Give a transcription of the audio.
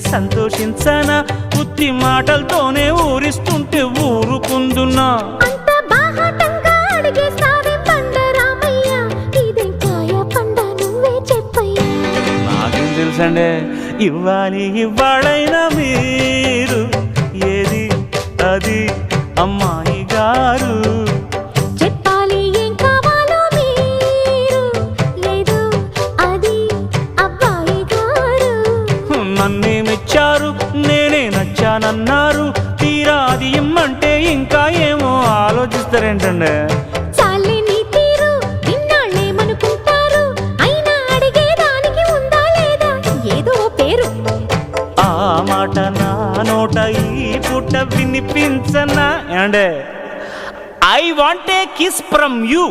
సంతోషించనా ఉత్తి మాటలతోనే ఊరిస్తుంటే ఊరుకుందున్నా అంత బాహాటంగా అడిగేస్తావే పండరామయ్య ఇదేం కాయ పండ నువ్వే చెప్పయ్యా నాకేం తెలుసండే ఇవ్వాలైనా మీరు ఏది అది అమ్మాయి గారు చెప్పాలి ఏం కావాలో మీరు లేదు అది అబ్బాయి గారు నన్నే మెచ్చారు నేనే నచ్చానన్నారు తీరా అది ఇమ్మంటే ఇంకా ఏమో ఆలోచిస్తారేంటండి చాలే నీ తీరు ఇన్నాళ్ళేమనుకుంటారు అయినా అడిగేదానికి ఉందా లేదా ఏదో పేరు ఆ మాట నా నోట ఈ పుట్ట వినిపించనా అండే I want a kiss from you.